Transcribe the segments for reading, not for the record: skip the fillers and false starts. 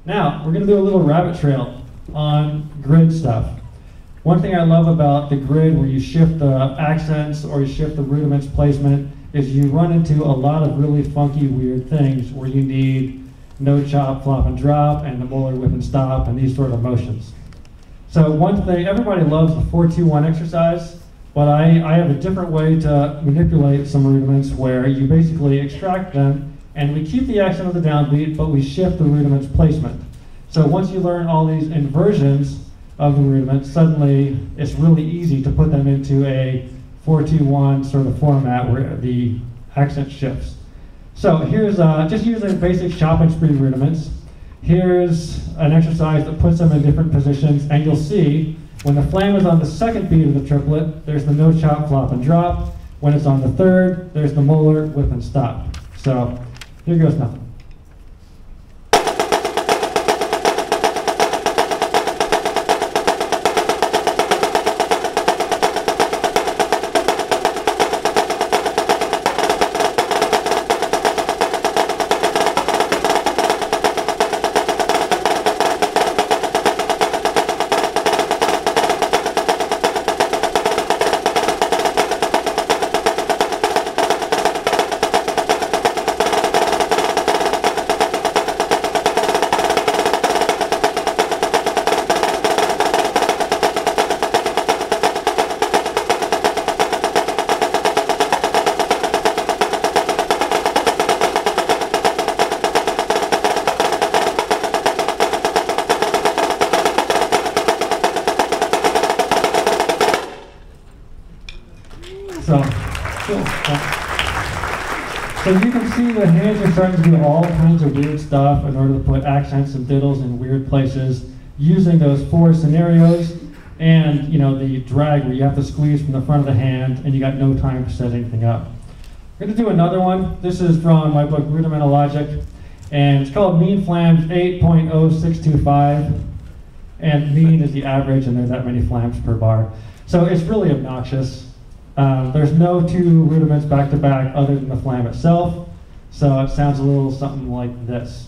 Now, we're going to do a little rabbit trail on grid stuff. One thing I love about the grid where you shift the accents or you shift the rudiments placement is you run into a lot of really funky, weird things where you need no chop, flop, and drop, and the molar whip and stop, and these sort of motions. So one thing, everybody loves the 4-2-1 exercise, but I have a different way to manipulate some rudiments where you basically extract them, and we keep the accent of the downbeat, but we shift the rudiments placement. So once you learn all these inversions of the rudiments, suddenly it's really easy to put them into a 4-2-1 sort of format where the accent shifts. So here's just using basic chop and spree rudiments. Here's an exercise that puts them in different positions, and you'll see when the flam is on the second beat of the triplet, there's the no chop, flop, and drop. When it's on the third, there's the molar, whip, and stop. So here goes nothing. So you can see the hands are starting to do all kinds of weird stuff in order to put accents and diddles in weird places using those 4 scenarios and the drag where you have to squeeze from the front of the hand and you got no time to set anything up. We're going to do another one. This is from my book Rudimental Logic, and it's called Mean Flams 8.0625, and mean is the average and there's that many flams per bar. So it's really obnoxious. There's no 2 rudiments back to back other than the flam itself, so it sounds a little something like this.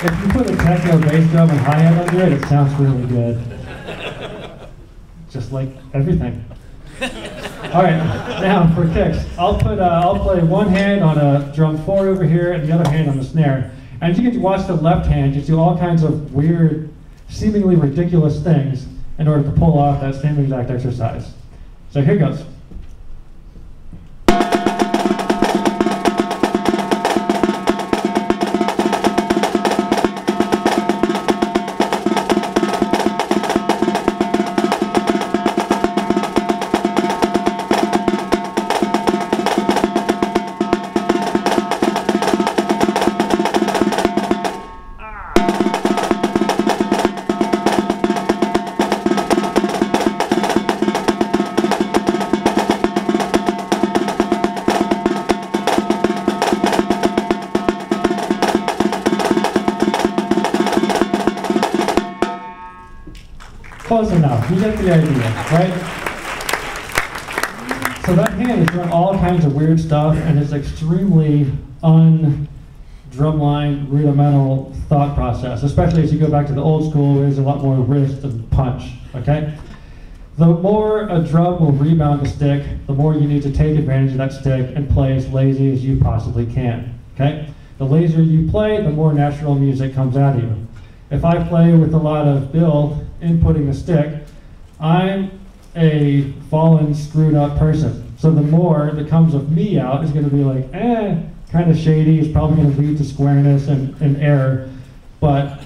If you put a techno bass drum and hi-hat under it, it sounds really good. Just like everything. All right, now for kicks. I'll play one hand on a drum 4 over here and the other hand on the snare. And you get to watch the left hand just do all kinds of weird, seemingly ridiculous things in order to pull off that same exact exercise. So here goes. Close enough, you get the idea, right? So that hand is doing all kinds of weird stuff, and it's extremely un-drumline, rudimental thought process, especially as you go back to the old school where there's a lot more wrist and punch, okay? The more a drum will rebound a stick, the more you need to take advantage of that stick and play as lazy as you possibly can, okay? The lazier you play, the more natural music comes out of you. If I play with a lot of Bill inputting the stick, I'm a fallen, screwed up person. So the more that comes of me out is going to be like, kind of shady, it's probably going to lead to squareness and error. But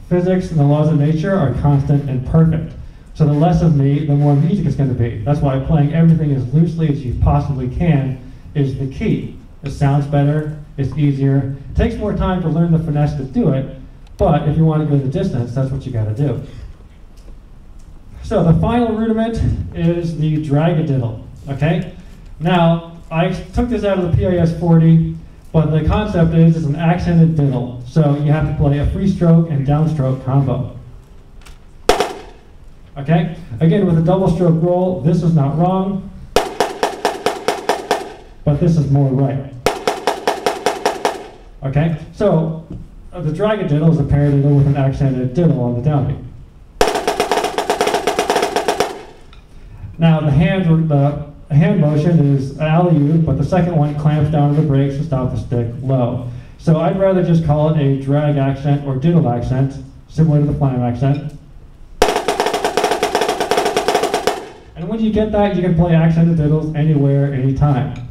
physics and the laws of nature are constant and perfect. So the less of me, the more music it's going to be. That's why playing everything as loosely as you possibly can is the key. It sounds better, it's easier. It takes more time to learn the finesse to do it, but if you want to go the distance, that's what you got to do. So the final rudiment is the drag-a-diddle, okay? Now, I took this out of the PAS 40, but the concept is it's an accented diddle. So you have to play a free stroke and downstroke combo. Okay? Again, with a double stroke roll, this is not wrong, but this is more right. Okay? So the drag-a-diddle is a paradiddle with an accented diddle on the downbeat. Now the hand motion is an alley-oop, but the second one clamps down to the brakes to stop the stick low. So I'd rather just call it a drag accent or diddle accent, similar to the flam accent. And when you get that, you can play accented diddles anywhere, anytime.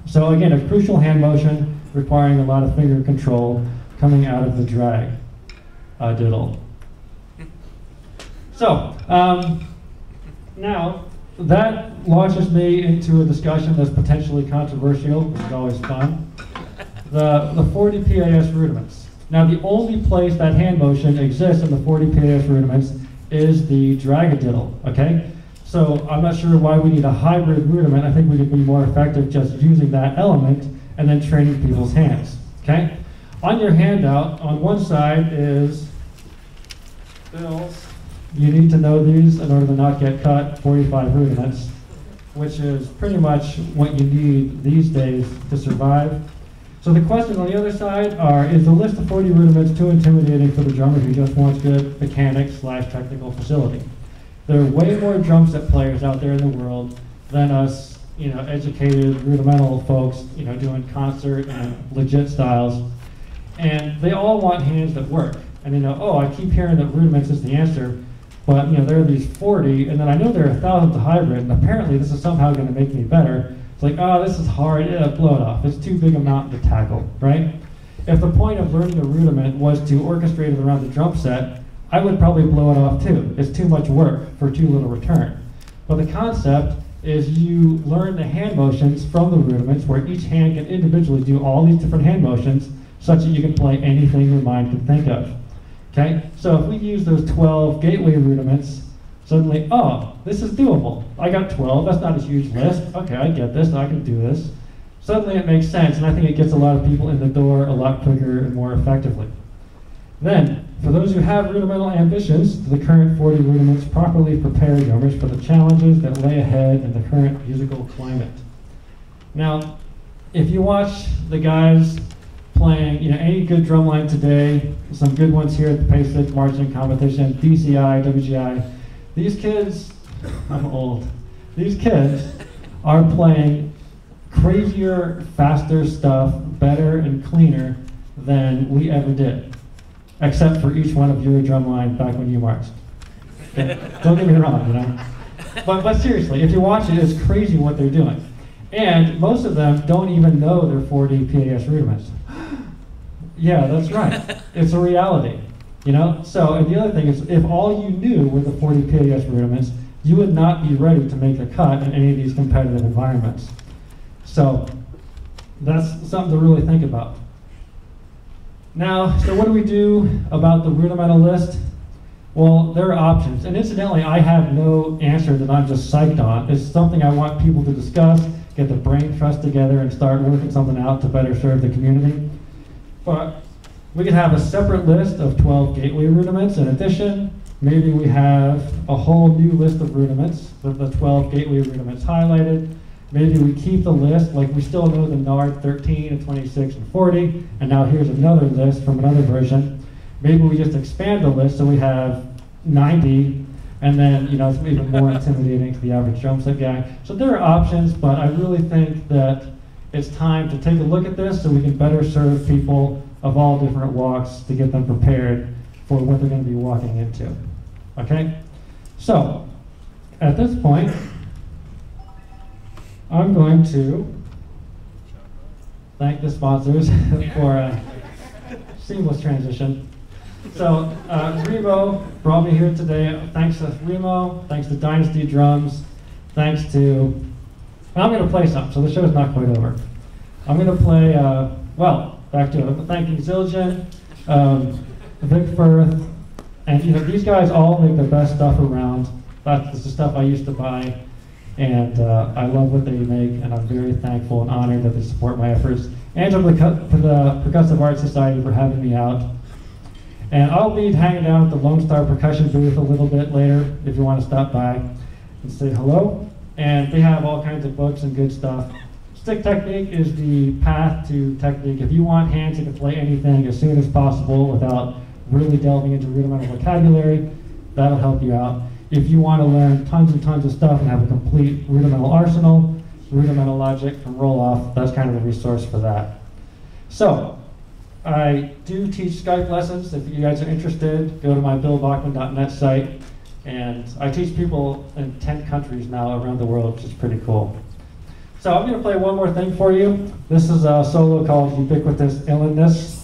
So again, a crucial hand motion requiring a lot of finger control coming out of the drag diddle. So, now that launches me into a discussion that's potentially controversial, which is always fun. The 40 PAS rudiments. Now the only place that hand motion exists in the 40 PAS rudiments is the drag-a-diddle, okay? So I'm not sure why we need a hybrid rudiment. I think we could be more effective just using that element and then training people's hands, okay? On your handout, on one side is bills. You need to know these in order to not get cut, 45 rudiments, which is pretty much what you need these days to survive. So the questions on the other side are, is the list of 40 rudiments too intimidating for the drummer who just wants good mechanics/technical facility? There are way more drum set players out there in the world than us, educated rudimental folks, doing concert and legit styles. And they all want hands that work. And they know, oh, I keep hearing that rudiments is the answer, but there are these 40, and then I know there are thousands of hybrid, and apparently this is somehow going to make me better. It's like, oh, this is hard, yeah, blow it off. It's too big a mountain to tackle, right? If the point of learning a rudiment was to orchestrate it around the drum set, I would probably blow it off too. It's too much work for too little return. But the concept is you learn the hand motions from the rudiments, where each hand can individually do all these different hand motions, such that you can play anything your mind can think of. Okay? So if we use those 12 gateway rudiments, suddenly, oh, this is doable. I got 12, that's not a huge list. Okay, I get this, I can do this. Suddenly it makes sense, and I think it gets a lot of people in the door a lot quicker and more effectively. Then, for those who have rudimental ambitions, the current 40 rudiments properly prepare drummers for the challenges that lay ahead in the current musical climate. Now, if you watch the guys playing, any good drumline today, some good ones here at the PASIC marching competition, DCI, WGI, these kids, I'm old, these kids are playing crazier, faster stuff, better and cleaner than we ever did, except for each one of your drumline back when you marched. Okay? Don't get me wrong, But seriously, if you watch it, it's crazy what they're doing. And most of them don't even know their 40 PAS rudiments. Yeah, that's right. It's a reality, So, and the other thing is, if all you knew were the 40 PAS rudiments, you would not be ready to make a cut in any of these competitive environments. So, that's something to really think about. Now, so what do we do about the rudimental list? Well, there are options. And incidentally, I have no answer that I'm just psyched on. It's something I want people to discuss, get the brain trust together, and start working something out to better serve the community. But we could have a separate list of 12 gateway rudiments. In addition, maybe we have a whole new list of rudiments with the 12 gateway rudiments highlighted. Maybe we keep the list, like we still know the NARD 13 and 26 and 40, and now here's another list from another version. Maybe we just expand the list so we have 90, and then it's even more intimidating to the average drum set guy. So there are options, but I really think that it's time to take a look at this so we can better serve people of all different walks to get them prepared for what they're going to be walking into. Okay? So, at this point, I'm going to thank the sponsors for a seamless transition. So Remo brought me here today. Thanks to Remo, thanks to Dynasty Drums, thanks to, I'm going to play something, so the show's not quite over. I'm going to play, well, back to it. I'm thanking Zildjian, Vic Firth, and these guys all make the best stuff around. That's the stuff I used to buy, and I love what they make, and I'm very thankful and honored that they support my efforts. And to the Percussive Art Society for having me out. And I'll be hanging down at the Lone Star Percussion booth a little bit later if you want to stop by and say hello. And they have all kinds of books and good stuff. Stick technique is the path to technique. If you want hands who can play anything as soon as possible without really delving into rudimental vocabulary, that'll help you out. If you want to learn tons and tons of stuff and have a complete rudimental arsenal, Rudimental Logic from Row-Loff, that's kind of a resource for that. So, I do teach Skype lessons. If you guys are interested, go to my billbachman.net site. And I teach people in 10 countries now around the world, which is pretty cool. So I'm going to play one more thing for you. This is a solo called Ubiquitous Illness.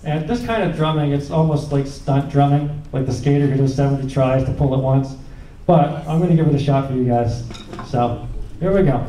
And this kind of drumming, it's almost like stunt drumming, like the skater who does 70 tries to pull it once. But I'm going to give it a shot for you guys. So here we go.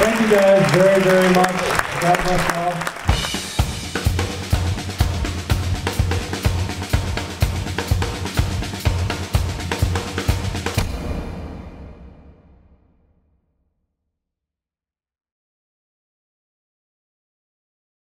Thank you guys very, very much. God bless you.